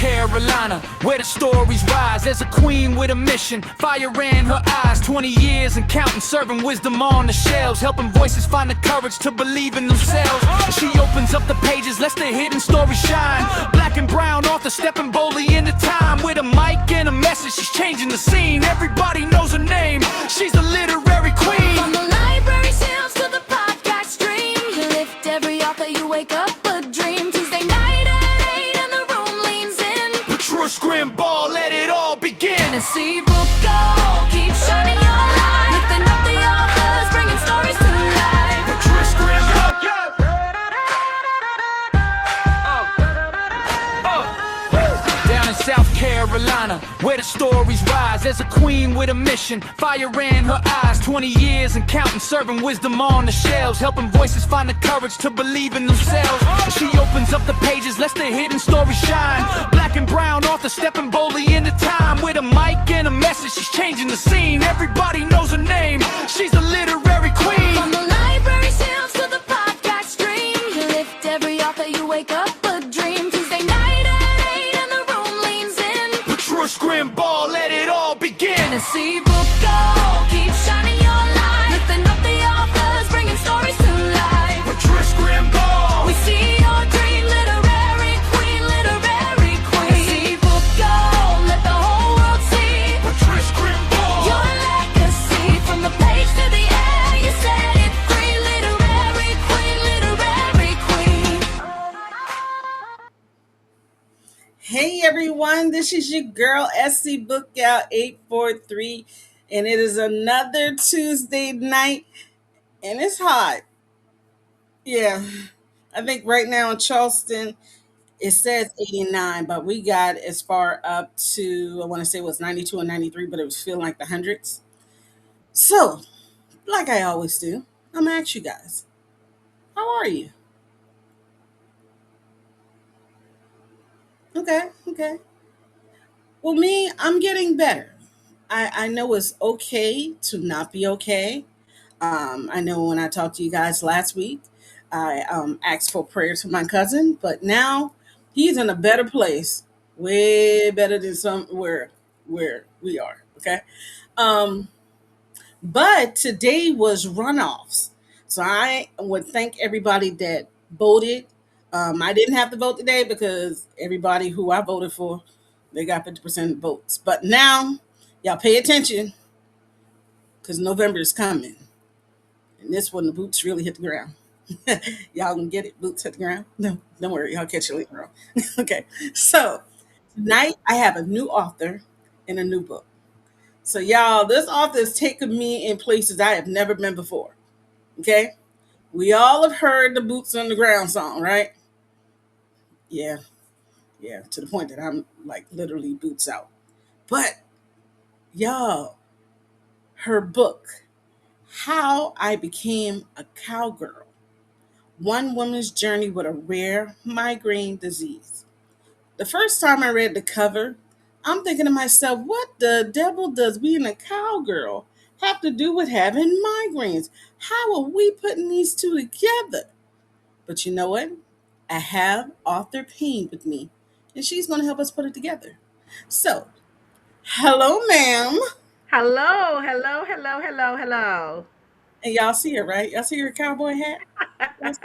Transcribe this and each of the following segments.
Carolina, where the stories rise. As a queen with a mission, fire in her eyes. 20 years and counting, serving wisdom on the shelves, helping voices find the courage to believe in themselves. She opens up the pages, lets the hidden story shine. Black and brown author stepping boldly into time. With a mic and a message, she's changing the scene. Everybody knows her name, she's a literary queen. From the library shelves to the podcast stream, you lift every author, you wake up a dream. Tuesday night at 8 and the room leans in. Patrice, Grimball, let it all begin. And Scbookgal, keep shining your light, lifting up the authors, bringing stories to life. Patrice, Grimball, down in South Carolina, where the stories rise. As a queen with a mission, fire in her eyes. 20 years and counting, serving wisdom on the shelves, helping voices find the courage to believe in themselves. She opens up the pages, lets the hidden story shine. Black and brown author stepping boldly into time. With a mic and a message, she's changing the scene. Everybody knows her name, she's a literary queen. From the library shelves to the podcast stream, you lift every author, you wake up a dream. Tuesday night at 8 and the room leans in. Patrice, Grimball, let it all begin. And Scbookgal, keep shining your light, lifting up the authors, bringing stories to life. Patrice, Grimball, We see your dream, literary queen, literary queen. Scbookgal, let the whole world see Patrice, Grimball. your legacy. From the page to the air, you set it free. Literary queen, literary queen. Hey everyone, this is your girl Scbookgal 843, and it is another Tuesday night, and it's hot. Yeah, I think right now in Charleston it says 89, but we got as far up to, I want to say it was 92 and 93, but it was feeling like the hundreds. So, like I always do, I'm gonna ask you guys, how are you? Okay, okay. Well, me, I'm getting better. I know it's okay to not be okay. I know when I talked to you guys last week, I asked for prayer to my cousin, but now he's in a better place, way better than somewhere where we are. Okay, um, but today was runoffs, so I would thank everybody that voted. I didn't have to vote today because everybody who I voted for, they got 50% votes. But now, y'all pay attention because November is coming. And this when the boots really hit the ground. Y'all gonna get it? Boots hit the ground? No, don't worry. Y'all catch it later on. Okay. So tonight I have a new author and a new book. So y'all, this author is taking me in places I have never been before. Okay. We all have heard the boots on the ground song, right? Yeah. Yeah. To the point that I'm like literally boots out. But y'all, her book, How I Became a Cowgirl, One Woman's Journey with a Rare Migraine Disease. The first time I read the cover, I'm thinking to myself, what the devil does being a cowgirl have to do with having migraines? How are we putting these two together? But you know what? I have author Payne with me, and she's going to help us put it together. So, hello, ma'am. Hello, hello, hello, hello, hello. And y'all see her, right? Y'all see her cowboy hat? Y'all see-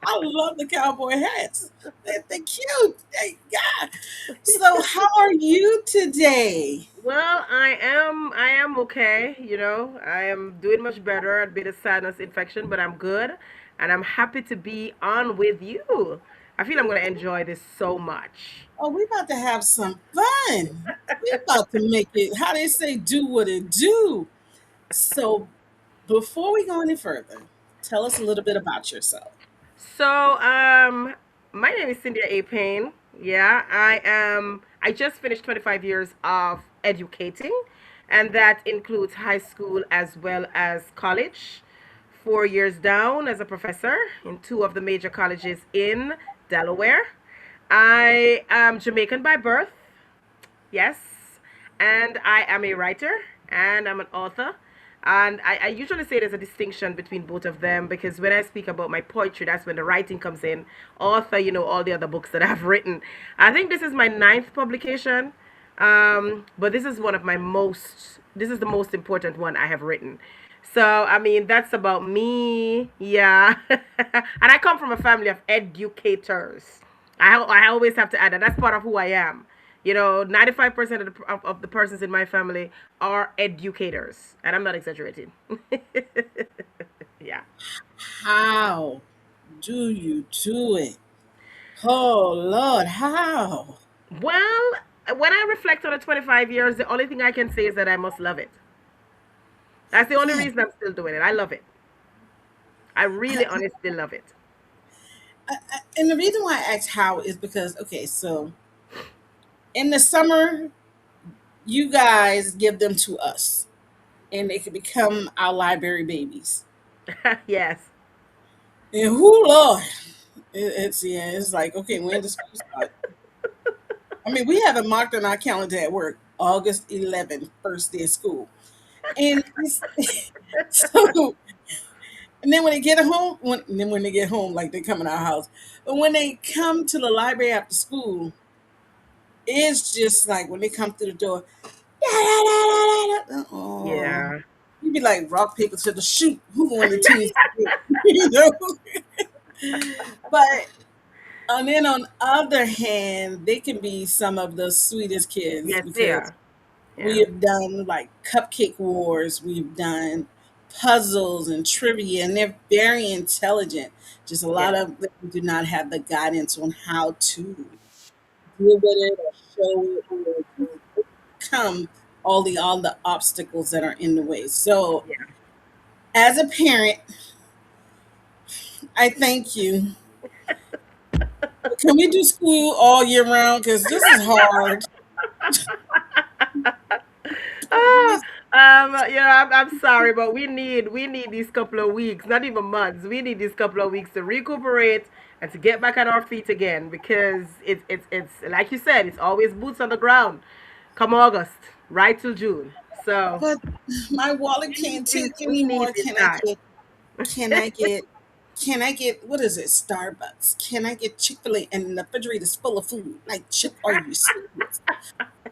I love the cowboy hats. They're cute. Yeah. So, how are you today? Well, I am okay, I am doing much better. A bit of sinus infection, but I'm good, and I'm happy to be on with you. I feel I'm going to enjoy this so much. Oh, we about to have some fun. We about to make it, how they say, do what it do. So, before we go any further, tell us a little bit about yourself. So, my name is Cynthia A. Payne. Yeah, I am. I just finished 25 years of educating, and that includes high school as well as college. 4 years down as a professor in two of the major colleges in Delaware. I am Jamaican by birth, yes, and I am a writer and I'm an author. And I usually say there's a distinction between both of them because when I speak about my poetry, that's when the writing comes in. Author, all the other books that I've written. I think this is my ninth publication, but this is one of my most, this is the most important one I have written. So, I mean, that's about me. Yeah. And I come from a family of educators. I always have to add that. That's part of who I am. 95% of the persons in my family are educators. And I'm not exaggerating. Yeah. How do you do it? Oh Lord, how? Well, when I reflect on the 25 years, the only thing I can say is that I must love it. That's the only Yeah. reason I'm still doing it. I love it. I really honestly love it. And the reason why I asked how is because, okay, so in the summer, you guys give them to us and they can become our library babies. Yes. And who, Lord, it's, yeah, it's like, okay, when does school start? I mean, we have it marked on our calendar at work, August 11th, first day of school. And it's, so, and then when they get home, and then when they get home, like they come in our house, but when they come to the library after school, it's just like when they come through the door, oh, Yeah. you'd be like rock paper to the shoot. Who going to teams? you know. But and then on the other hand, they can be some of the sweetest kids Yes, they because are. we Yeah. have done like cupcake wars, we've done puzzles and trivia, and they're very intelligent. Just a lot Yeah. of them do not have the guidance on how to deal with it or show it or just overcome all the obstacles that are in the way. So Yeah. as a parent, I thank you. Can we do school all year round? Because this is hard. Ah, I'm sorry, but we need these couple of weeks, not even months. We need these couple of weeks to recuperate and to get back on our feet again because it's like you said, it's always boots on the ground. Come August, right till June. So But my wallet we need can't this. take We need anymore. this Can I time. get can I get can I get what is it? Starbucks. Can I get Chick-fil-A and the refrigerator is full of food? Like Chip, are you serious?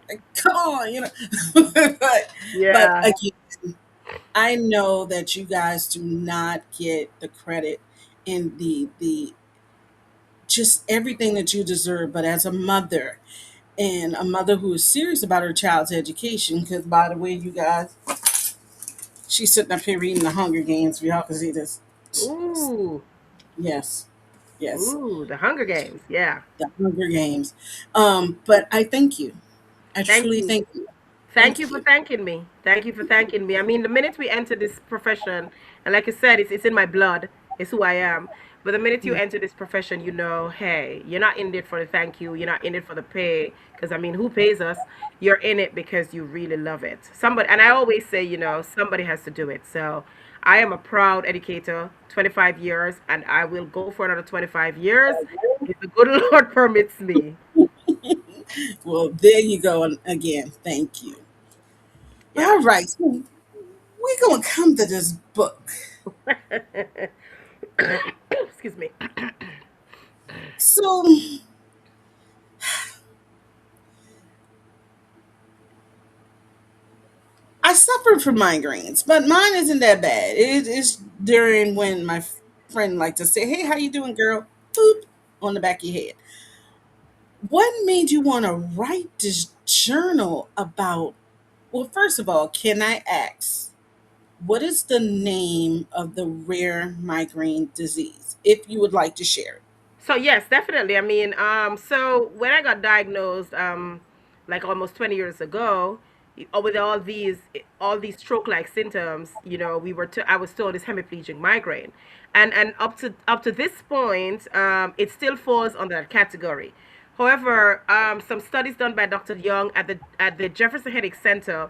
Like, come on. but Yeah. again, I know that you guys do not get the credit and the just everything that you deserve. But as a mother and a mother who is serious about her child's education, because by the way, you guys, she's sitting up here reading the Hunger Games. Y'all can see this. Ooh. Yes, yes, Ooh, the Hunger Games. Yeah. the Hunger Games. But I thank you. I Thank truly you. thank you. Thank Thank you for you. thanking me. Thank you for thanking me. I mean, the minute we enter this profession, and like I said, it's in my blood. It's who I am. But the minute you Yeah. enter this profession, hey, you're not in it for the thank you. You're not in it for the pay. Because I mean, who pays us? You're in it because you really love it. Somebody, and I always say, somebody has to do it. So I am a proud educator, 25 years, and I will go for another 25 years if the good Lord permits me. Well, there you go. And again, thank you. Yeah. All right. So we're going to come to this book. Excuse me. So I suffer from migraines, but mine isn't that bad. It is during when my friend like to say, "Hey, how you doing, girl?" Boop on the back of your head. What made you want to write this journal about? Well, first of all, can I ask what is the name of the rare migraine disease? If you would like to share it. So yes, definitely. I mean, so when I got diagnosed, like almost 20 years ago, with all these stroke-like symptoms, I was told it's hemiplegic migraine, and up to this point, it still falls under that category. However, some studies done by Dr. Young at the Jefferson Headache Center,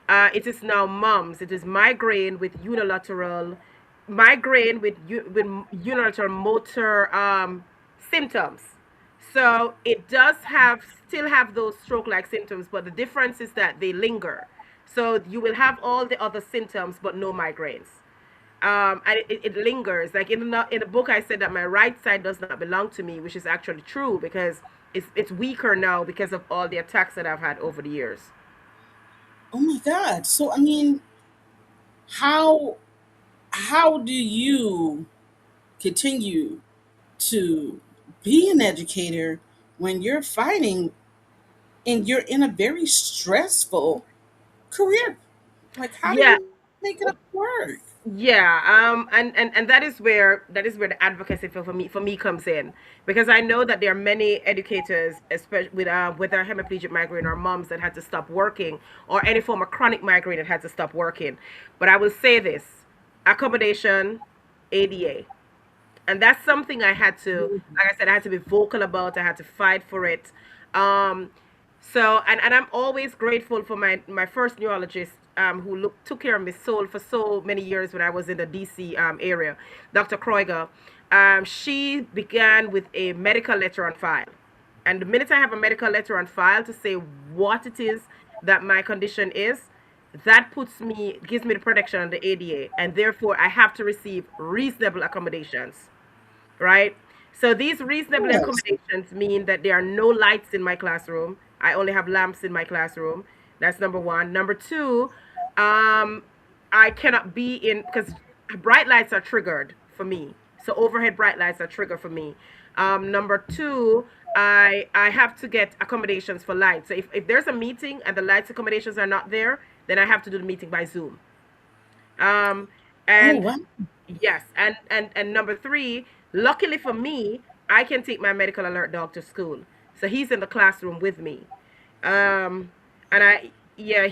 it is now MUMS. It is migraine with unilateral motor symptoms. So it does still have those stroke-like symptoms, but the difference is that they linger. So you will have all the other symptoms, but no migraines. And it lingers. Like in the book, I said that my right side does not belong to me, which is actually true because it's weaker now because of all the attacks that I've had over the years. Oh my God. So I mean, how how do you continue to be an educator when you're fighting and you're in a very stressful career? Like, how do Yeah, you make it up work? yeah, and that is where the advocacy for me comes in, because I know that there are many educators, especially with our hemiplegic migraine or moms that had to stop working, or any form of chronic migraine that had to stop working. But I will say this: accommodation, ADA, and that's something I had to, like I said, I had to be vocal about. I had to fight for it. Um, and I'm always grateful for my first neurologist, who took care of me for so many years when I was in the DC area, Dr. Kreuger. She began with a medical letter on file, and the minute I have a medical letter on file to say what it is that my condition is, that gives me the protection on the ADA, and therefore I have to receive reasonable accommodations, right? So these reasonable Yes. accommodations mean that there are no lights in my classroom. I only have lamps in my classroom. That's number one. Number two, um, I cannot be in, because bright lights are triggered for me. So overhead bright lights are triggered for me. Number two, I have to get accommodations for lights. So if there's a meeting and the lights accommodations are not there, then I have to do the meeting by Zoom. Um, Oh and wow. Yes, and number three, luckily for me, I can take my medical alert dog to school, so he's in the classroom with me. Um, and yeah,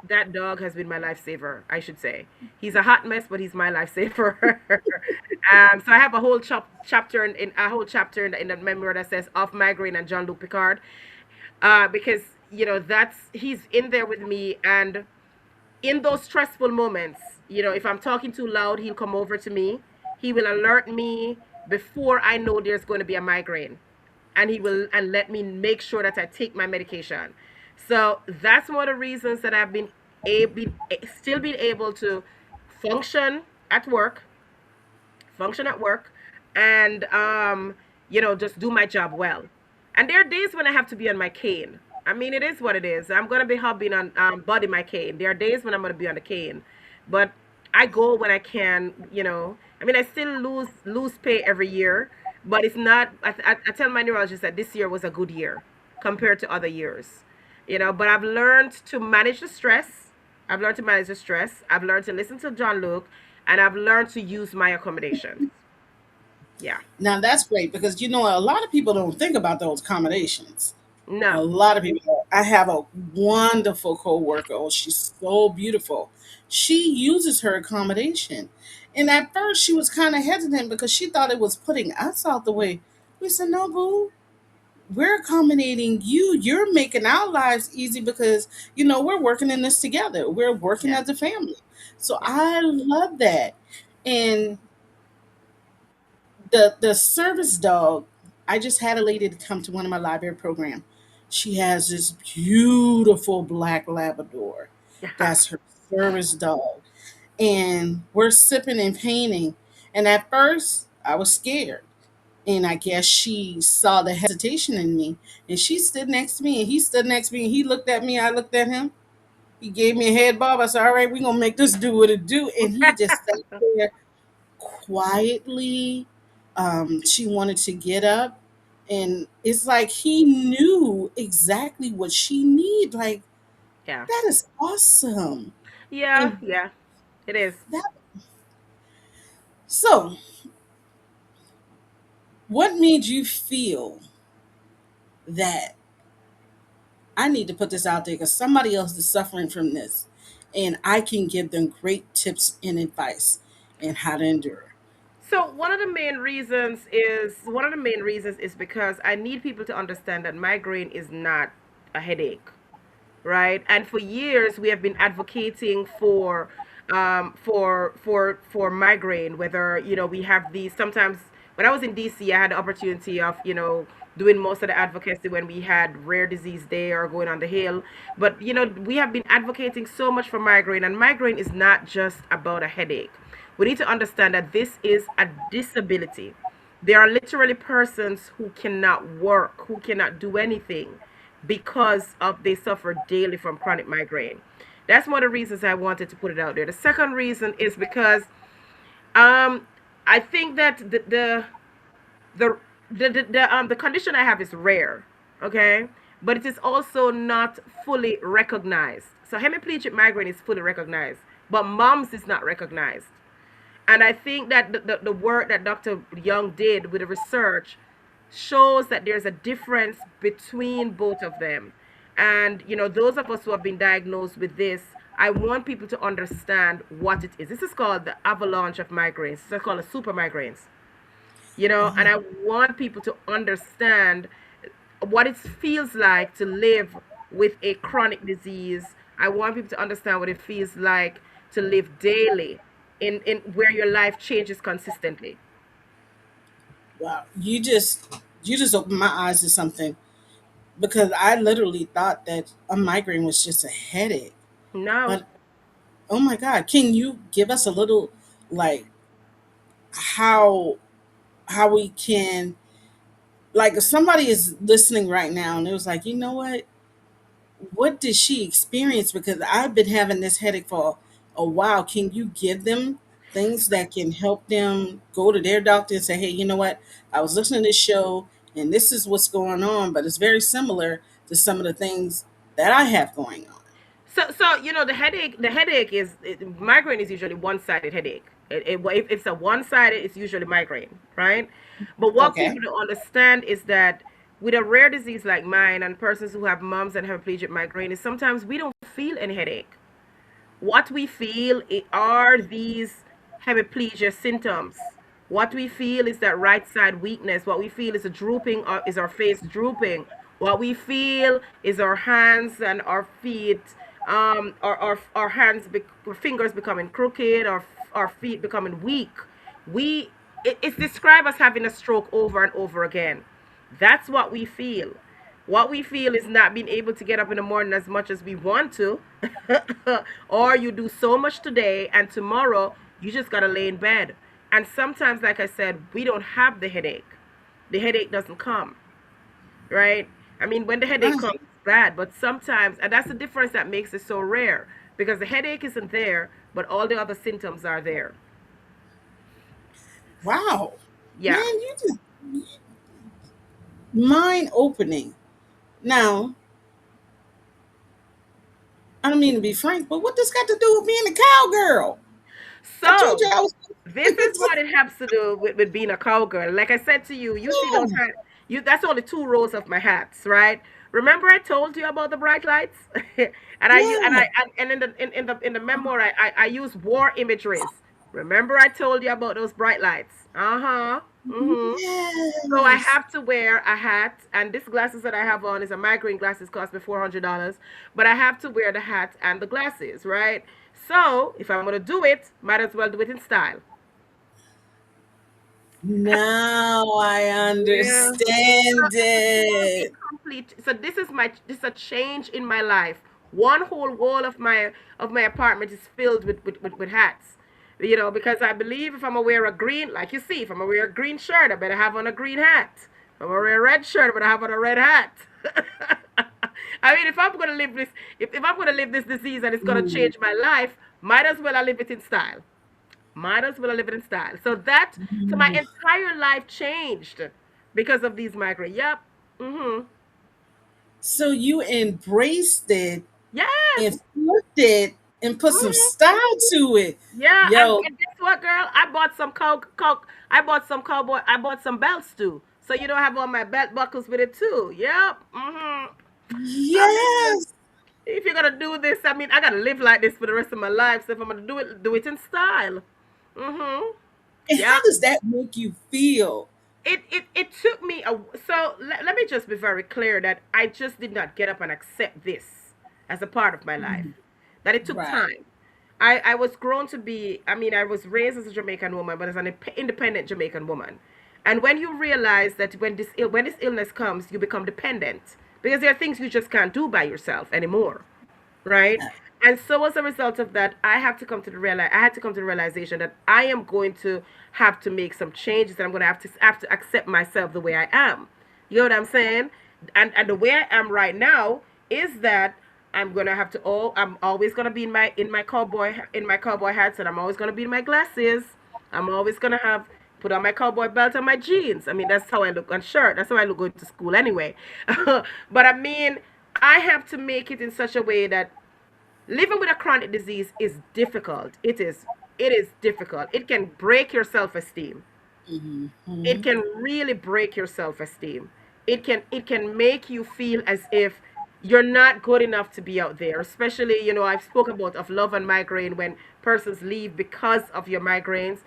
that dog has been my lifesaver, I should say. He's a hot mess, but he's my lifesaver. So I have a whole chapter in a whole chapter in the memoir that says off migraine and Jean Luc Picard, because that's he's in there with me, and in those stressful moments, if I'm talking too loud, he'll come over to me. He will alert me before I know there's going to be a migraine. And he will and let me make sure that I take my medication. So that's one of the reasons that I've been still being able to function at work, function at work, and just do my job well. And there are days when I have to be on my cane. I mean, it is what it is. I'm gonna be hobbing on body my cane. There are days when I'm gonna be on the cane, but I go when I can. I mean, I still lose pay every year, but it's not. I tell my neurologist that this year was a good year compared to other years. But I've learned to manage the stress. I've learned to listen to John Luke, and I've learned to use my accommodations. Yeah. Now that's great because a lot of people don't think about those accommodations. A No. lot of people. I have a wonderful coworker. Oh, she's so beautiful. She uses her accommodation. And at first she was kind of hesitant because she thought it was putting us out the way. We said, no, boo, we're accommodating you. You're making our lives easy because, we're working in this together. We're working Yeah. as a family. So Yeah. I love that. And the service dog, I just had a lady to come to one of my library program. She has this beautiful black labrador. Yeah. That's her service dog. And we're sipping and painting. And at first I was scared. And I guess she saw the hesitation in me. And she stood next to me and he stood next to me and he looked at me, I looked at him. He gave me a head bob. I said, all right, we're gonna make this do what it do. And he just sat there quietly. She wanted to get up, and it's like he knew exactly what she need. Like, Yeah. that is awesome. Yeah. And Yeah. It is. that so, what made you feel that I need to put this out there because somebody else is suffering from this, and I can give them great tips and advice and how to endure. So one of the main reasons is because I need people to understand that migraine is not a headache, right? And for years we have been advocating for migraine. Whether we have these sometimes. When I was in DC, I had the opportunity of doing most of the advocacy when we had Rare Disease Day or going on the Hill. But we have been advocating so much for migraine, and migraine is not just about a headache. We need to understand that this is a disability. There are literally persons who cannot work, who cannot do anything because of they suffer daily from chronic migraine. That's one of the reasons I wanted to put it out there. The second reason is because um I think that the the condition I have is rare, okay, but it is also not fully recognized. So hemiplegic migraine is fully recognized, but MOMS is not recognized. And I think that the work that Dr. Young did with the research shows that there's a difference between both of them. And those of us who have been diagnosed with this, I want people to understand what it is. This is called the avalanche of migraines. It's called the super migraines. And I want people to understand what it feels like to live with a chronic disease. I want people to understand what it feels like to live daily in where your life changes consistently. Wow, you just opened my eyes to something, because I literally thought that a migraine was just a headache. No. But oh my God, can you give us a little, like, how we can, like, if somebody is listening right now and it was like, you know what did she experience? Because I've been having this headache for a while. Can you give them things that can help them go to their doctor and say, hey, you know what? I was listening to this show and this is what's going on, but it's very similar to some of the things that I have going on. So the headache is migraine is usually one-sided headache. If it's a one-sided, it's usually migraine, right? But what Okay. people don't understand is that with a rare disease like mine and persons who have MOMS and hemiplegic migraine, is sometimes we don't feel any headache. What we feel are these hemiplegia symptoms. What we feel is that right side weakness. What we feel is a drooping, is our face drooping. What we feel is our hands and our feet, our our fingers becoming crooked, our feet becoming weak. It's described as having a stroke over and over again. That's what we feel. What we feel is not being able to get up in the morning as much as we want to, or you do so much today and tomorrow you just got to lay in bed. And sometimes, like I said, we don't have the headache. The headache doesn't come, right? I mean, when the headache Ah, comes, it's bad, but sometimes, and that's the difference that makes it so rare, because the headache isn't there, but all the other symptoms are there. wow. Man, Yeah. you just mind opening. Now, I don't mean to be frank, but what this got to do with being a cowgirl? I told you So, I was. this is what it has to do with being a cowgirl. Like I said to you, you see those Yeah, hat, that's only two rows of my hats, right? Remember I told you about the bright lights? And I u- yeah. and in the memoir I use war imageries. Remember I told you about those bright lights? Uh-huh. Mm-hmm. So I Yes. have to wear a hat, and this glasses that I have on is a migraine glasses, cost me $400. But I have to wear the hat and the glasses, right? So if I'm gonna do it, might as well do it in style. Now I Yeah. understand A it. complete. So this is a change in my life. One whole wall of my apartment is filled with hats. Because I believe if I'm gonna wear a green, like you see, if I'm gonna wear a green shirt, I better have on a green hat. If I'm gonna wear a red shirt, I better have on a red hat. I mean, if I'm gonna live this disease and it's gonna Mm, change my life, might as well I live it in style. Might as well I live it in style. So my mm. entire life changed because of these migraine. Yep. Mm-hmm. So you embraced it Yes. and flipped it and put some Mm-hmm. style to it. Yeah, Yo, and guess what, girl? I bought some belts too. So I have all my belt buckles with it too. Yep. Mm-hmm. I mean, yes. if you're gonna do this, I mean, I gotta live like this for the rest of my life. So if I'm gonna do it in style. Mm-hmm. And Yeah. how does that make you feel? It took me a so let me just be very clear that I just did not get up and accept this as a part of my life. That it took Right. time. I was grown to be, I mean, I was raised as a Jamaican woman, but as an independent Jamaican woman. And when you realize that when this illness comes, you become dependent because there are things you just can't do by yourself anymore, right? And so as a result of that, I had to come to the realization that I am going to have to make some changes, and I'm going to have to accept myself the way I am. You know what I'm saying? And the way I am right now is that I'm always gonna be in my cowboy hats, and I'm always gonna be in my glasses. I'm always gonna have put on my cowboy belt and my jeans. I mean, that's how I look on shirt. That's how I look going to school anyway. But I mean, I have to make it in such a way that living with a chronic disease is difficult. It is difficult. It can break your self-esteem. It Hmm. can really break your self-esteem. It can make you feel as if you're not good enough to be out there. Especially, I've spoken about of love and migraine when persons leave because of your migraines.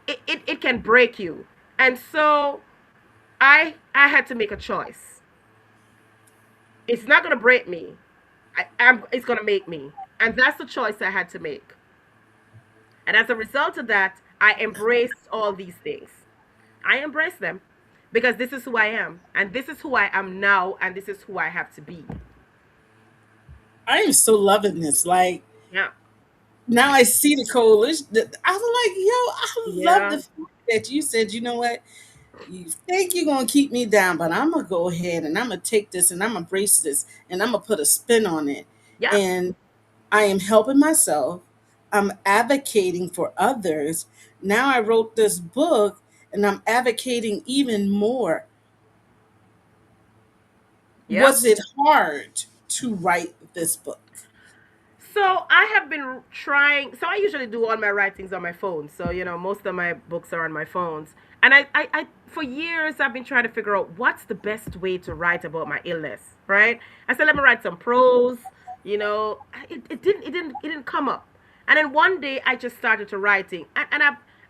It can break you. And so I had to make a choice. It's not gonna break me. It's gonna make me. And that's the choice I had to make. And as a result of that, I embraced all these things. I embrace them because this is who I am, and this is who I am now, and this is who I have to be. I am so loving this. Like, Yeah, now I see the coalition. I was like, yo, I love yeah, the fact that you said, you know what? You think you're gonna keep me down, but I'm gonna go ahead and I'm gonna take this and I'm gonna brace this and I'm gonna put a spin on it. yeah, And I am helping myself. I'm advocating for others. Now I wrote this book and I'm advocating even more. yeah. Was it hard to write this book? So I have been trying. So I usually do all my writings on my phone. So most of my books are on my phones. And for years I've been trying to figure out what's the best way to write about my illness. Right? I said let me write some prose. It didn't come up. And then one day I just started to writing, and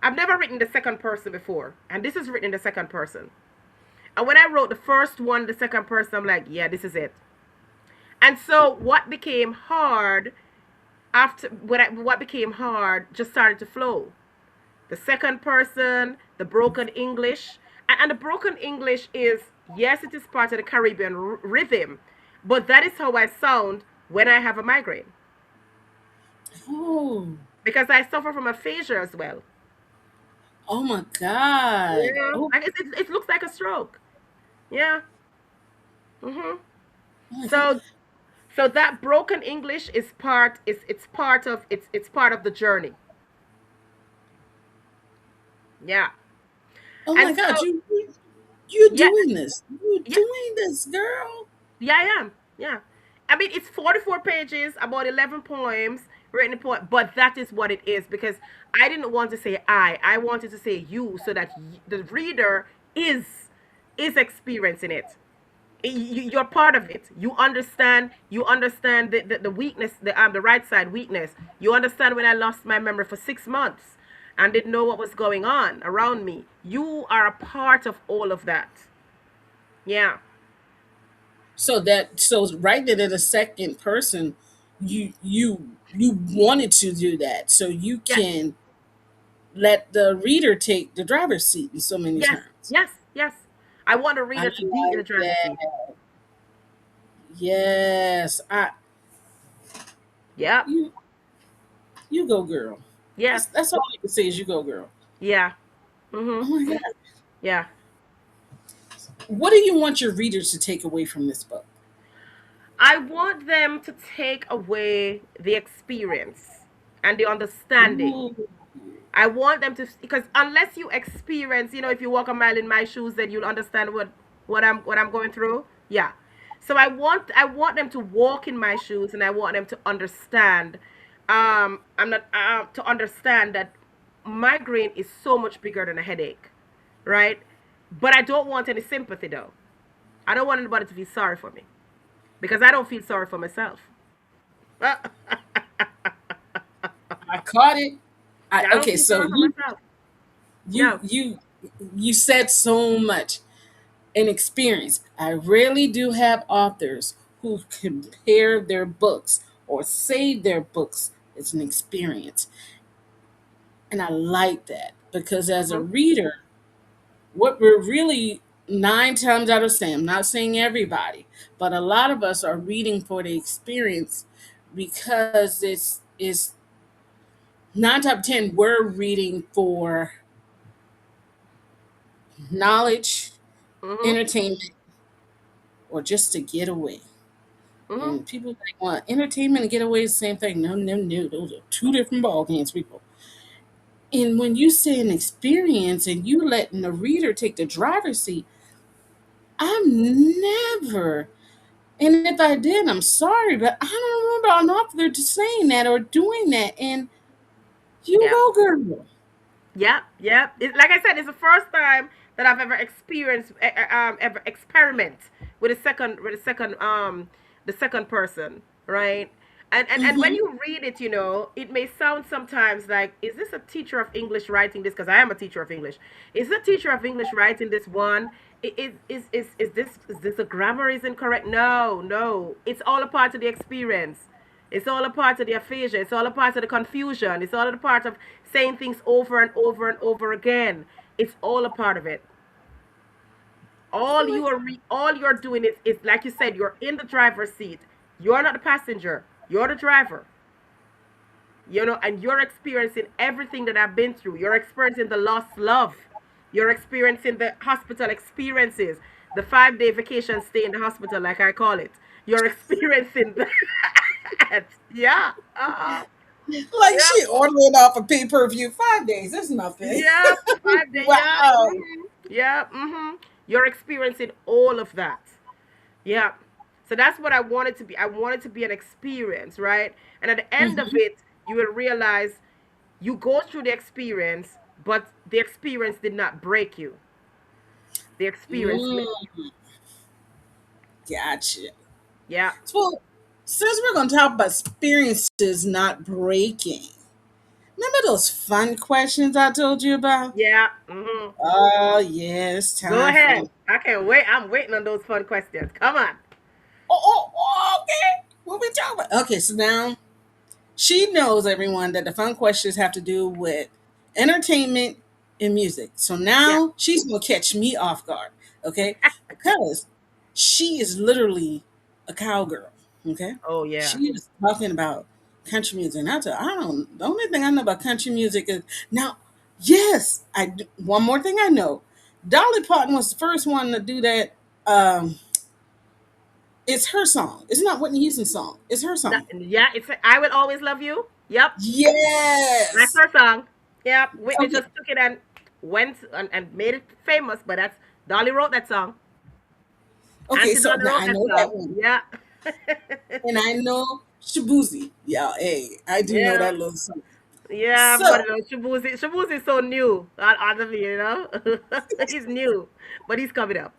I've never written the second person before, and this is written in the second person. And when I wrote the first one, the second person, I'm like, yeah, this is it. And so what became hard just started to flow. The second person, the broken English, and the broken English is, yes, it is part of the Caribbean rhythm, but that is how I sound when I have a migraine Oh, because I suffer from aphasia as well. oh my God. Yeah, Oh, like it looks like a stroke. Yeah. Mhm. oh my God. So that broken English is part of the journey. Yeah. Oh my And God. so You're yeah, doing this. You're yeah, doing this, girl. yeah, I am. Yeah. I mean, it's 44 pages, about 11 poems, written in poem, but that is what it is because I didn't want to say I wanted to say you so that the reader is experiencing it. You're part of it. You understand the weakness, the right side weakness. You understand when I lost my memory for 6 months and didn't know what was going on around me. You are a part of all of that. Yeah. So writing it in a second person, you wanted to do that so you Yes. can let the reader take the driver's seat in so many Yes. terms. Yes. Yes. I want the I reader to be in the like driver's seat. that. Yes. I Yep. you you go girl. Yeah. That's all I can say is you go girl. Yeah. Oh Mhm. my God. Yeah. What do you want your readers to take away from this book? I want them to take away the experience and the understanding. Ooh. I want them to, because unless you experience, if you walk a mile in my shoes, then you'll understand what I'm going through. Yeah. So I want them to walk in my shoes, and I want them to understand. I'm not to understand that migraine is so much bigger than a headache, right? But I don't want any sympathy though. I don't want anybody to feel sorry for me because I don't feel sorry for myself. I I caught it. don't Okay, feel so sorry for myself. you No. you you said so much in experience. I rarely do have authors who compare their books or say their books as an experience. And I like that because as a Mhm. reader, what we're really, 9 times out of 10, I'm not saying everybody, but a lot of us are reading for the experience because it's 9 times out of 10 we're reading for knowledge, Mhm. entertainment, or just to get away. Mhm. And people think, well, entertainment and get away is the same thing. No, no, no. Those are two different ball games, people. And when you say an experience and you letting the reader take the driver's seat, I'm never. And if I did, I'm sorry, but I don't remember an author just saying that or doing that. And you Yeah. go, girl. Yeah, yeah. Like I said, it's the first time that I've ever experienced, ever experiment the second person, right? And when Mm-hmm. you read it, it may sound sometimes like, is this a teacher of English writing this? Because I am a teacher of English. Is the teacher of English writing this one? Is this the grammar is incorrect? No, no. It's all a part of the experience. It's all a part of the aphasia. It's all a part of the confusion. It's all a part of saying things over and over and over again. It's all a part of it. I'm like, All you're doing is like you said, you're in the driver's seat. You're not the passenger. You're the driver. And you're experiencing everything that I've been through. You're experiencing the lost love. You're experiencing the hospital experiences, the 5-day vacation stay in the hospital, like I call it. You're experiencing that. Yeah. like Yep. she ordering off a pay-per-view 5 days. That's nothing. Yep. 5 day. Yep. Wow. Yep. You're experiencing all of that. Yep. So that's what I wanted to be. I wanted to be an experience, right? And at the end of Mm-hmm. it, you will realize you go through the experience, but the experience did not break you. The experience made Mm, you. gotcha. Yeah. So, since we're going to talk about experiences not breaking, remember those fun questions I told you about? Yeah. Oh, yeah, it's Go time for ahead. them. I can't wait. I'm waiting on those fun questions. Come on. Okay. What we talking about? Okay, so now she knows, everyone, that the fun questions have to do with entertainment and music. So Yeah. now she's going to catch me off guard, okay? Because she is literally a cowgirl, okay? Oh yeah. She was talking about country music. And I don't, the only thing I know about country music is now, yes, one more thing I know. Dolly Parton was the first one to do that. It's her song. It's not Whitney Houston's song. It's her song. Yeah. It's I will always love you. Yep. That's Yes. her song. Yep. Whitney Okay. just took it and went and made it famous, but that's Dolly wrote that song. Okay. Auntie So Dolly now wrote I that know that song. one, Yeah. and I know Shabuzi. Yeah. Hey, I do know Yeah. that little song. Yeah, but So Shabuzi is so new. Honestly. He's new, but he's coming up.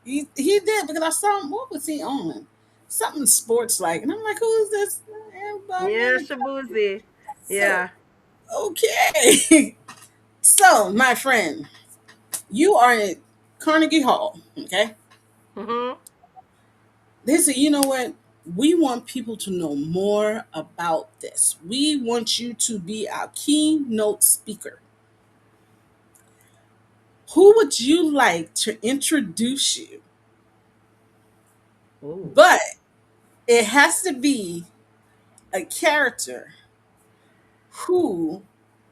he did because I saw him. What was he on? Something sports like, and I'm like, who is this? Everybody Yeah, in the Shabuzi. so Yeah. okay. So my friend, you are at Carnegie Hall. Okay. Mhm. They said, you know what? We want people to know more about this. We want you to be our keynote speaker. Who would you like to introduce you? Oh. But it has to be a character who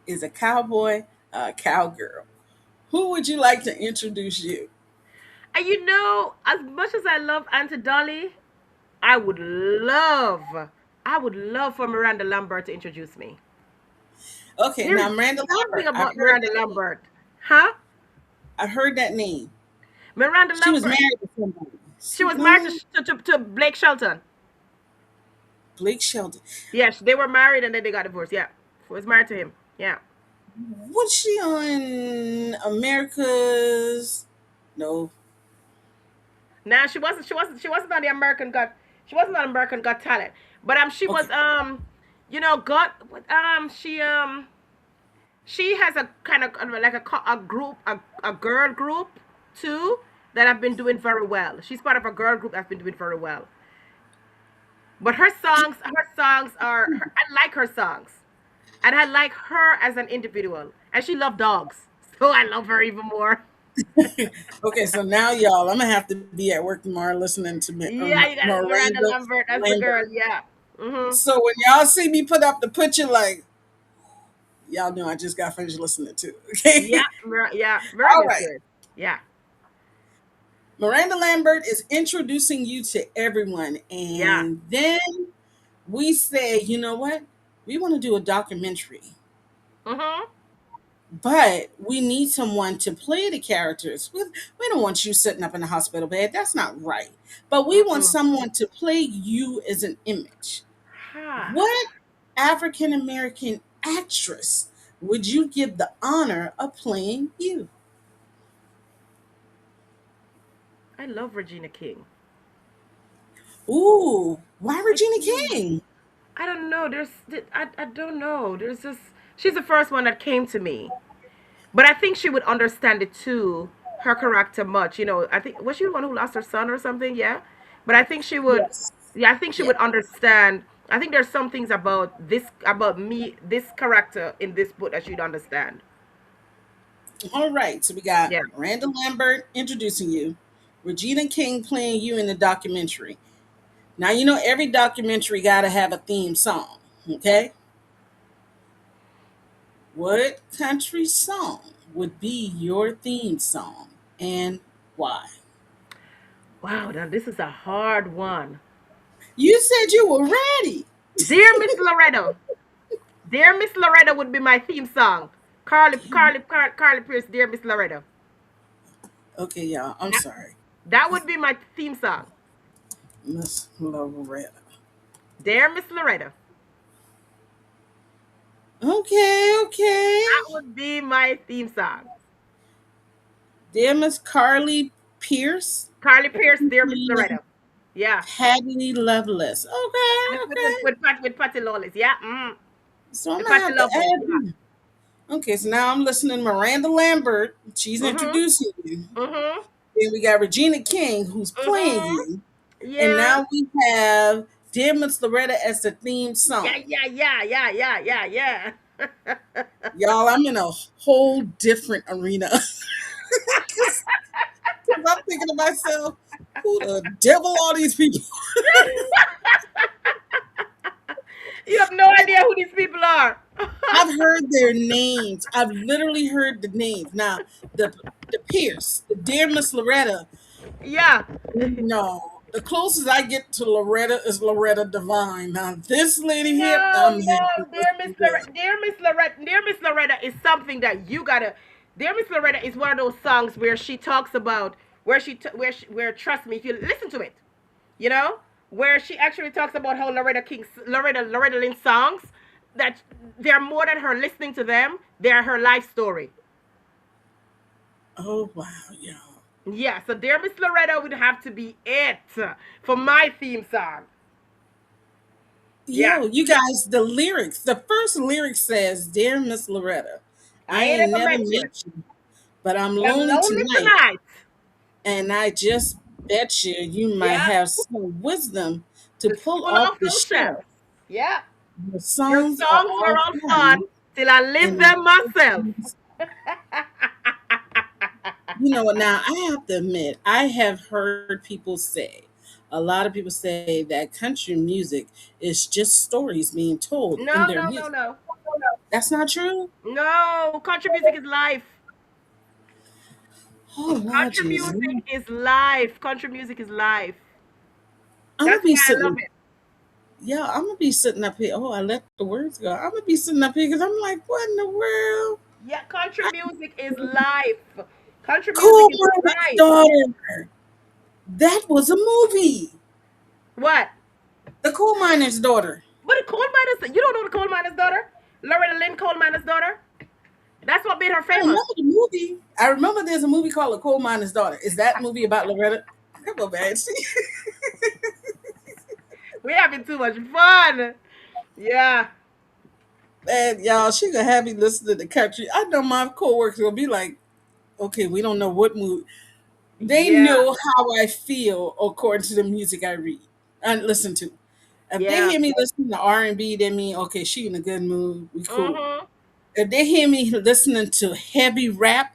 is a cowboy, a cowgirl. Who would you like to introduce you? And as much as I love Auntie Dolly, I would love for Miranda Lambert to introduce me. Okay, There now is Miranda something Lambert. I've about heard Miranda that name. Lambert. Huh? I've heard that name. Miranda She was Lambert. married to somebody. She was married No, to Blake Shelton. Blake Shelton. Yes, they were married and then they got divorced. Yeah. She was married to him. Yeah. Was she on America's? No. Now she wasn't on the American Got she wasn't on American Got Talent. But she was Okay. got she has a kind of like a group, a girl group too, that have been doing very well. She's part of a girl group that's been doing very well. But her songs I like her songs. And I like her as an individual. And she loved dogs. So I love her even more. Okay, so now y'all, I'm gonna have to be at work tomorrow listening to Yeah, you got Miranda Miranda Lambert. That's the Lambert. girl. Yeah. Mhm. So when y'all see me put up the picture, like y'all know I just got finished listening to. Yeah. Okay, Yeah. Very all good right. choice. Yeah. Miranda Lambert is introducing you to everyone, Yeah. and then we say, you know what? We want to do a documentary, Mhm. but we need someone to play the characters. We don't want you sitting up in the hospital bed. That's not right. But we want Mm-mm. someone to play you as an image. Ha. What African American actress would you give the honor of playing you? I love Regina King. Ooh, why I Regina do. King? I don't know. I don't know. There's just she's the first one that came to me. But I think she would understand it too. Her character much, I think was she the one who lost her son or something? Yeah, but I think she would. Yes. Yeah, I think she Yeah. would understand. I think there's some things about me, this character in this book that she'd understand. All right. So we got Yeah. Miranda Lambert introducing you, Regina King playing you in the documentary. Now you know every documentary got to have a theme song. Okay. What country song would be your theme song and why? Wow, now this is a hard one. You said you were ready. Dear Miss Loretta, Dear Miss Loretta would be my theme song. Carly Pierce, Dear Miss Loretta. Okay, y'all. I'm That, sorry. that would be my theme song. Miss Loretta. Dear Miss Loretta. Okay, okay. That would be my theme song. Dear Miss Carly Pierce, Carly Pierce, Dear Miss Loretta. Yeah. Patty Loveless. Okay, With with with okay. with, Pat, with Patty Lawless. Yeah. So I'm With gonna Patty have to Loveless. add Yeah. you. Okay, so now I'm listening to Miranda Lambert. She's Mhm. introducing you. Mhm. Then we got Regina King, who's playing Mhm. you. And Yeah. now we have Dear Miss Loretta as the theme Yeah. song. Yeah. Yeah. Yeah. Yeah. Yeah. Yeah. Y'all, I'm in a whole different arena. Because I'm thinking to myself, who the devil are these people? You have no idea who these people are. I've heard their names. I've literally heard the names. Now, the Pierce, the Dear Miss Loretta. Yeah. No, the closest I get to Loretta is Loretta Devine. Now, this lady here, No, I'm no, happy dear Miss listen to. Loretta, dear Miss Loretta is something that you gotta. Dear Miss Loretta is one of those songs where she talks about where trust me if you listen to it, you know where she actually talks about how Loretta Lynn songs that they're more than her listening to them, they're her life story. Oh wow, y'all. Yeah, so dear Miss Loretta would have to be it for my theme song. Yeah, Yo, you guys, the lyrics. The first lyric says, "Dear Miss Loretta, I I ain't ain't ever never met you, met you, but I'm but I'm lonely lonely tonight, tonight. and I just bet you might Yeah, have some wisdom to to pull pull off off the those shelves. shelf. Yeah. The Your songs are songs were all all fun, fun till I lived and them myself. you know what? Now I have to admit, I have heard people say, a lot of people say that country music is just stories being told in No, their no, no, music. no. That's not true. No, country music is life. Oh Lord Country Jesus, music is life. Country music is life. I'm gonna That's be why I love sitting. it. Yeah, I'm gonna be sitting up here. Oh, I let the words go. I'm gonna be sitting up here because I'm like, what in the world? Yeah, country music is life. Country music Cool is Miner's life. daughter. That was a movie. What? The Coal Miner's daughter. What a coal miner's? You don't know the coal miner's daughter? Loretta Lynn coal miner's daughter? That's what made her I famous. remember the movie. I remember there's a movie called The Coal Miner's Daughter. Is that movie about Loretta? Come on, man. See? We're having too much fun. Yeah. Man, y'all, she gonna have me listen to the country. I know my coworkers will be like, okay, we don't know what movie. They Yeah. know how I feel according to the music I read and listen to. If they Yeah. hear me listening to R&B, they mean okay, she in a good mood. We cool. Mm-hmm. If they hear me listening to heavy rap,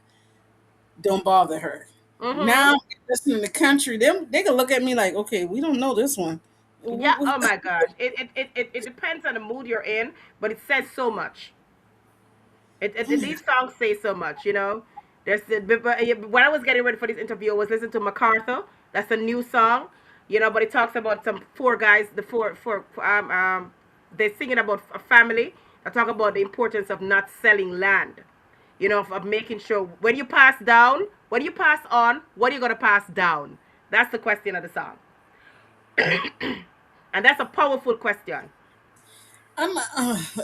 don't bother her. Mm-hmm. Now listening to country, them they can look at me like, okay, we don't know this one. Yeah. Oh my gosh. It depends on the mood you're in, but it says so much. These songs say so much, you know. When I was getting ready for this interview, I was listening to MacArthur. That's a new song, you know, but it talks about some four guys, the four they're singing about a family. I talk about the importance of not selling land, you know, of making sure when you pass down, when you pass on, what are you gonna pass down? That's the question of the song, and that's a powerful question. I'm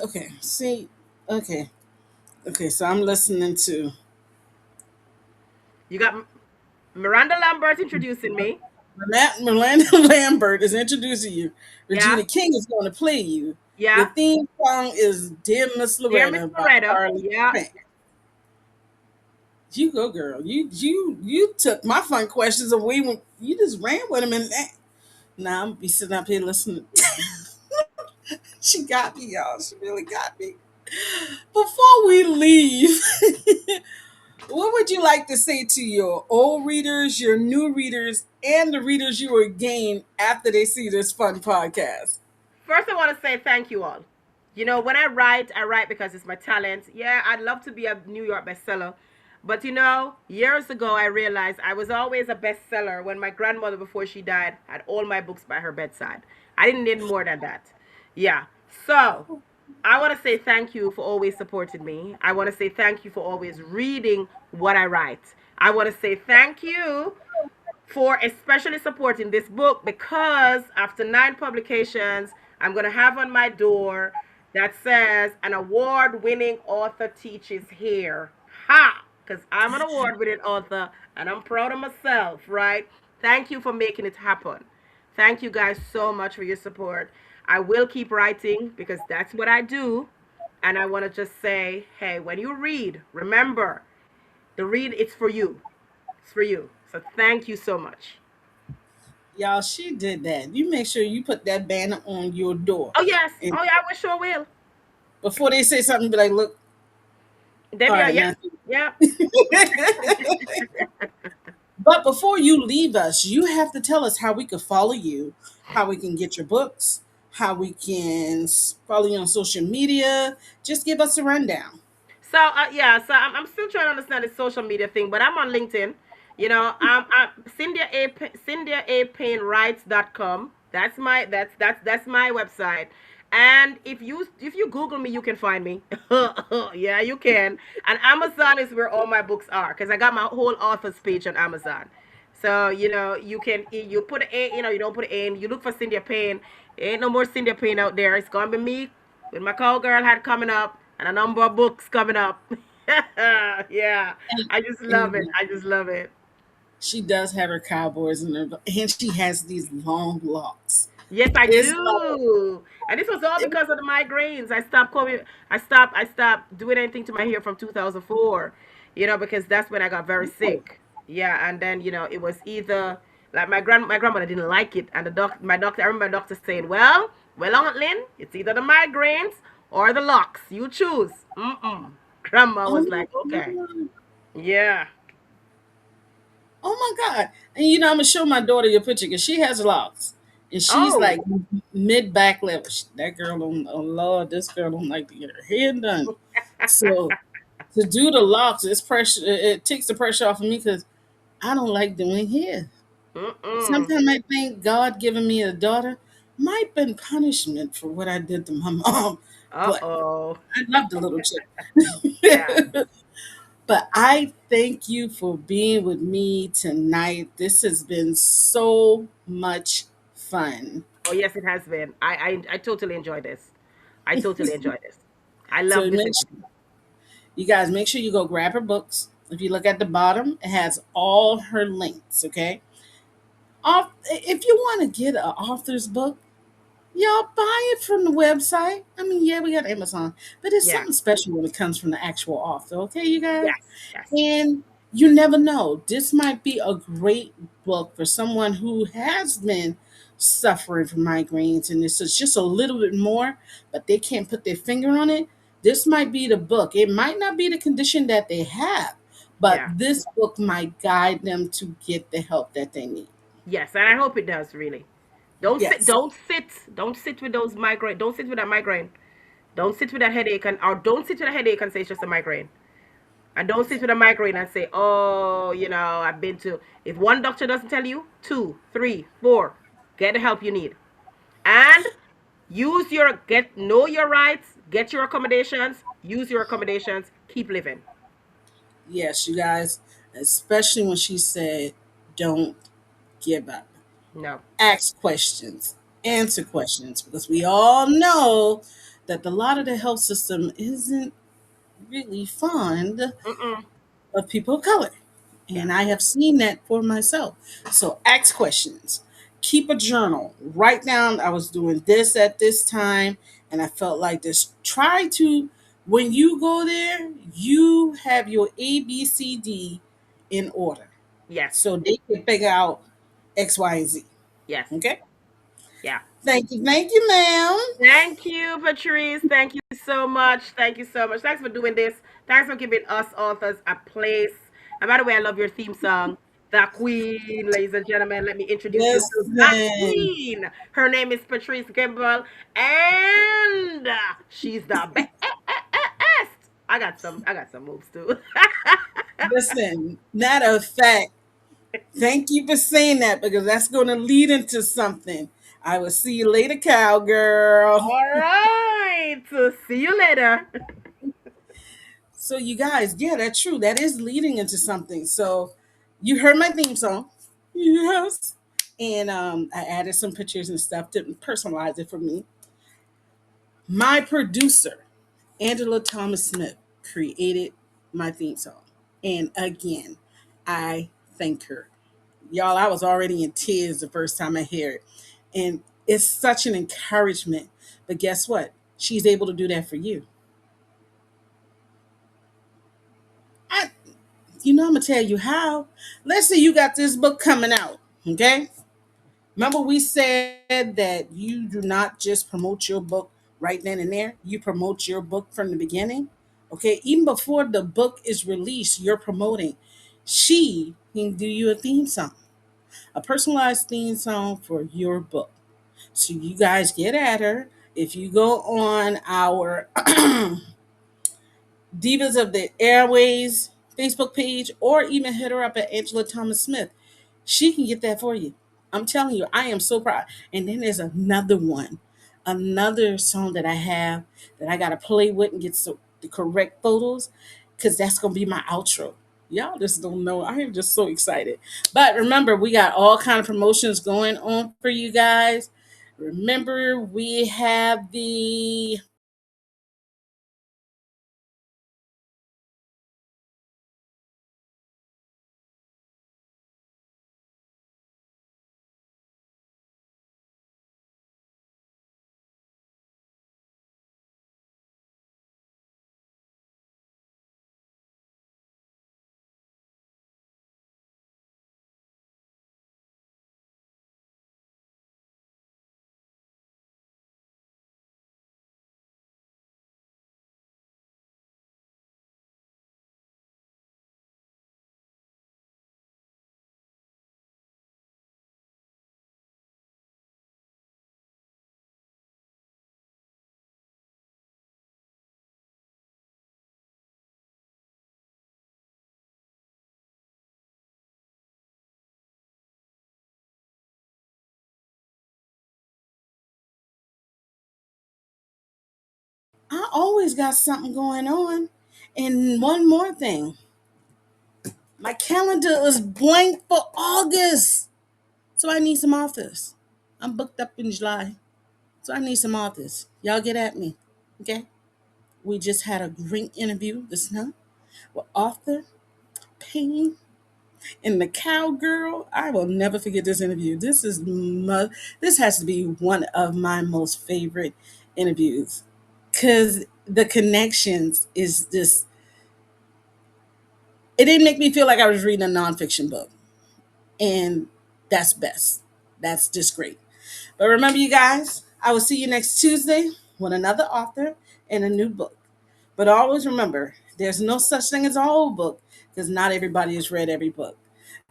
okay. See, okay, okay. So I'm listening to You got Miranda Lambert introducing me. Miranda Lambert is introducing you. Yeah, Regina King is going to play you. The yeah. theme song is "Dear Miss Dear Miss Loretta" by Loretta. Carly Yeah. Payne. You go, girl. You took my fun questions away when you just ran with them, and now I'm be sitting up here listening. She got me, y'all. She really got me. Before we leave, what would you like to say to your old readers, your new readers, and the readers you will gain after they see this fun podcast? First, I want to say thank you all. You know, when I write because it's my talent. Yeah, I'd love to be a New York bestseller. But you know, years ago, I realized I was always a bestseller when my grandmother, before she died, had all my books by her bedside. I didn't need more than that. Yeah. So, I want to say thank you for always supporting me. I want to say thank you for always reading what I write. I want to say thank you for especially supporting this book because after 9 publications, I'm going to have on my door that says an award winning author teaches here. Ha! Because I'm an award winning author and I'm proud of myself, right? Thank you for making it happen. Thank you guys so much for your support. I will keep writing because that's what I do. And I want to just say, hey, when you read, remember, the read, it's for you. It's for you. So thank you so much. Y'all, she did that. You make sure you put that banner on your door. Oh yes. And Oh yeah, we sure will. before they say something, be like, look, all Debbie, right, yeah, now. yeah. But before you leave us, you have to tell us how we could follow you, how we can get your books, how we can follow you on social media. Just give us a rundown. So yeah, so I'm still trying to understand the social media thing, but I'm on LinkedIn. You know, I'm CynthiaAPayneWrites.com. That's my website. And if you Google me, you can find me. Yeah, you can. And Amazon is where all my books are because I got my whole author's page on Amazon. So you know you put an A, you know you don't put an A in. You look for Cynthia Payne. There ain't no more Cynthia Payne out there. It's gonna be me with my cowgirl hat coming up and a number of books coming up. Yeah, I just love it. And I just love it. she does have her cowboys in her, and she has these long locks. Yes, I It's like, do. And this was all it, because of the migraines. I stopped coming. I stopped doing anything to my hair from 2004. You know, because that's when I got very sick. Yeah, and then it was either like my grandmother didn't like it, and my doctor. I remember my doctor saying, "Well, Aunt Lynn, it's either the migraines or the locks. You choose." Mm-mm. Grandma oh was my like, "Okay, God. yeah." Oh my God. And I'm gonna show my daughter your picture because she has locks. And she's like Oh, mid back level. That girl don't, oh Lord, this girl don't like to get her hair done. So to do the locks, it's pressure. It takes the pressure off of me because I don't like doing hair. mm-mm. Sometimes I think God giving me a daughter might been punishment for what I did to my mom. But Uh-oh. I love the little chick. Yeah. But I thank you for being with me tonight. This has been so much fun. Oh yes, it has been. I totally enjoy this. I totally enjoy this. I love So this make interview. you guys make sure you go grab her books. If you look at the bottom, it has all her links. Okay. If you want to get an author's book, y'all buy it from the website. I mean, yeah, we got Amazon, but it's Yeah. something special when it comes from the actual author. Okay, you guys. Yes. Yes. And you never know. This might be a great book for someone who has been suffering from migraines and this is just a little bit more, but they can't put their finger on it. This might be the book. It might not be the condition that they have, but Yeah. this book might guide them to get the help that they need. Yes, and I hope it does really. Don't sit. Yes. Don't sit. Don't sit with those migraine. Don't sit with that migraine. Don't sit with that headache and or don't sit with a headache and say it's just a migraine. And don't sit with a migraine and say, oh, I've been to. If one doctor doesn't tell you, two, three, four, get the help you need. And know your rights, get your accommodations, use your accommodations, keep living. Yes, you guys, especially when she said, don't give up. No. Ask questions, answer questions, because we all know that a lot of the health system isn't really fond Mm-mm. of people of color. Yeah. And I have seen that for myself. So ask questions, keep a journal, write down, I was doing this at this time, and I felt like this. Try to, when you go there, you have your ABCD in order Yes. so they can figure out X, Y, and Z. Yes. Okay? Yeah. Thank you, ma'am. Thank you, Patrice. Thank you so much. Thank you so much. Thanks for doing this. Thanks for giving us authors a place. And by the way, I love your theme song, The Queen, ladies and gentlemen. Let me introduce you to that Listen, queen. Her name is Patrice Grimball, and she's the best. I got some moves too. listen, matter of fact, thank you for saying that because that's going to lead into something. I will see you later, cowgirl. All right. So see you later. So, you guys, yeah, that's true. That is leading into something. So, you heard my theme song. Yes. And I added some pictures and stuff to personalize it for me. My producer, Angela Thomas Smith, created my theme song. And again, I thank her. Y'all, I was already in tears the first time I hear it. And it's such an encouragement. But guess what? She's able to do that for you. I, I'm gonna tell you how. Let's say you got this book coming out. Okay. Remember we said that you do not just promote your book right then and there. You promote your book from the beginning. Okay. Even before the book is released, you're promoting. She can do you a theme song, a personalized theme song for your book. So you guys get at her. If you go on our Divas of the Airways Facebook page or even hit her up at Angela Thomas Smith, she can get that for you. I'm telling you, I am so proud. And then there's another one, another song that I have that I got to play with and get the correct photos because that's going to be my outro. Y'all just don't know. I am just so excited. But remember, we got all kind of promotions going on for you guys. Remember, we have the I always got something going on. And one more thing, my calendar is blank for August. So I need some authors. I'm booked up in July. So I need some authors. Y'all get at me. Okay? We just had a great interview this month with author Payne and the cowgirl. I will never forget this interview. This has to be one of my most favorite interviews because the connections is this. It didn't make me feel like I was reading a nonfiction book, and that's best. That's just great. But remember, you guys, I will see you next Tuesday with another author and a new book. But always remember, there's no such thing as an old book because not everybody has read every book.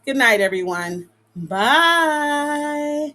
Good night, everyone. Bye.